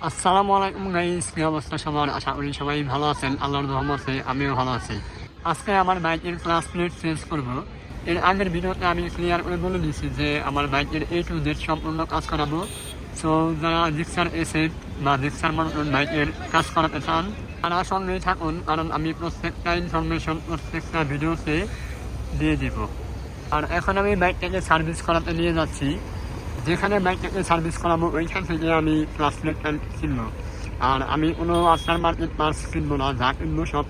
আসসালামু আলাইকুম গাইস, কি অবস্থা সবার? আশা করি সবাই ভালো আছেন। আল্লাহর রহমতে আমিও ভালো আছি। আজকে আমার বাইকের ক্লাস প্লেট চেঞ্জ করব। এর আগের ভিডিওতে আমি ক্লিয়ার করে বলে দিয়েছি যে আমার বাইকের A to Z সম্পূর্ণ কাজ করাবো। সো যারা জিক্সার এসেট বা জিক্সার মনোটন বাইকের কাজ করাতে চান তারা সঙ্গে থাকুন, কারণ আমি প্রত্যেকটা ইনফরমেশন প্রত্যেকটা ভিডিওতে দিয়ে দিব। আর এখন আমি বাইকটাকে সার্ভিস করাতে নিয়ে যাচ্ছি। যেখানে বাইকটাকে সার্ভিস করাবো ওইখান থেকে আমি ক্লাস প্লেটটা কিনবো। আর আমি কোনো আফটার মার্কেট পার্টস কিনবো না, যা কিনবো সব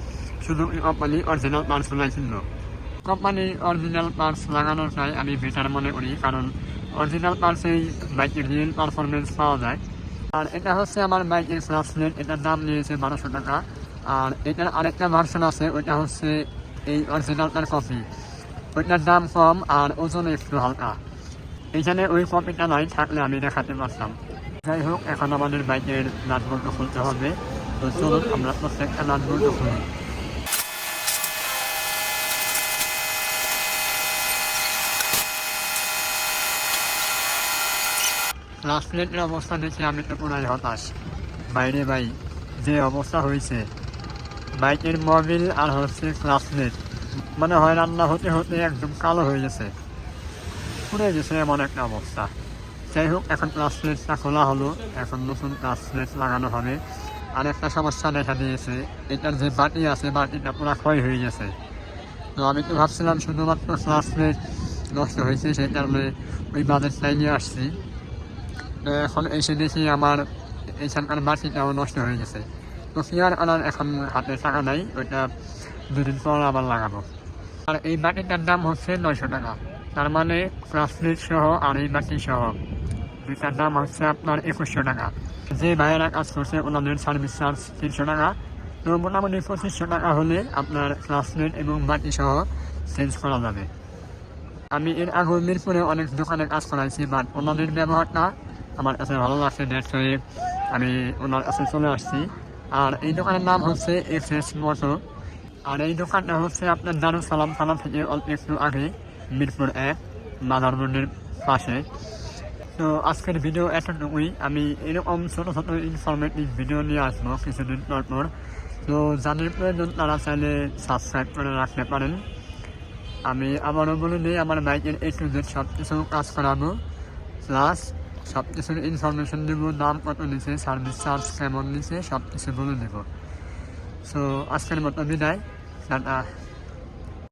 শুধু কোম্পানি অরিজিনাল পার্টসগুলাই কিনবো। কোম্পানি অরিজিনাল পার্টস লাগানোটাই আমি বেটার মনে করি, কারণ অরিজিনাল পার্টসেই বাইকের রিয়েল পারফরমেন্স পাওয়া যায়। আর এটা হচ্ছে আমার বাইকের ক্লাস প্লেট, এটার দাম নিয়েছে 1200 টাকা। আর এটার আরেকটা ভার্সন আছে, ওইটা হচ্ছে এই অরিজিনালটার কপি। ওইটার দাম কম আর ওজন একটু হালকা। এইখানে ওই কপিটা নাই, থাকলে আমি দেখাতে পারতাম। যাই হোক, এখন আমাদের বাইকের নাট বল্ট খুলতে হবে। তো চলুন আমরা প্রত্যেকটা নাট বল্ট খুলি। ক্লাস প্লেটের অবস্থা দেখে আমি তো পুরাই হতাশ। বাইরে ভাই যে অবস্থা হয়েছে, বাইকের মোবিল আর হচ্ছে ক্লাস প্লেট মনে হয় রান্না হতে হতে একদম কালো হয়ে গেছে, পুড়ে গেছে এমন একটা অবস্থা। যাই হোক, এখন ক্লাস প্লেটটা খোলা হলো, এখন নতুন ক্লাস প্লেট লাগানো হবে। আর একটা সমস্যা দেখা দিয়েছে, এটার যে বাটি আছে বাটিটা পুরো ক্ষয় হয়ে গেছে। তো আমি তো ভাবছিলাম শুধুমাত্র ক্লাস প্লেট নষ্ট হয়েছে, সেই কারণে ওই বাজেটটাই নিয়ে আসছি। তো এখন এসে দেখি আমার এইখানকার বাটিটাও নষ্ট হয়ে গেছে। তো ফিয়ার আনার এখন হাতে টাকা নাই, ওইটা দুদিন পর আবার লাগাবো। আর এই বাটিটার দাম হচ্ছে 900 টাকা। তার মানে ক্লাস প্লেট সহ আর এই বাটি সহ দুইটার দাম হচ্ছে আপনার 2100 টাকা। যে ভাইয়েরা কাজ করছে ওনাদের সার্ভিস চার্জ 300 টাকা। তো মোটামুটি 2500 টাকা হলে আপনার ক্লাস প্লেট এবং বাটি সহ চেঞ্জ করা যাবে। আমি এর আগে মিরপুরে অনেক দোকানে কাজ করাইছি, বাট ওনাদের ব্যবহারটা আমার কাছে ভালো লাগছে, দেখে আমি ওনার কাছে চলে আসছি। আর এই দোকানের নাম হচ্ছে FS মোটো। আর এই দোকানটা হচ্ছে আপনার দারুসালাম থানা থেকে অল্প একটু আগে, মিরপুর 1 মাদার রোডের পাশে। তো আজকের ভিডিও এতটুকুই। আমি এরকম ছোটো ছোটো ইনফরমেটিভ ভিডিও নিয়ে আসবো কিছুদিন পর। তো যাদের প্রয়োজন তারা চাইলে সাবস্ক্রাইব করে রাখতে পারেন। আমি আবারও বলে দিই, আমার বাইকের A to Z সব কিছু কাজ করাবো, প্লাস সব কিছুর ইনফরমেশন দেবো, দাম কত নিচ্ছে, সার্ভিস চার্জ কেমন নিচ্ছে, সব কিছু বলে দেবো। সো আজকের মতো বিদায়, টাটা।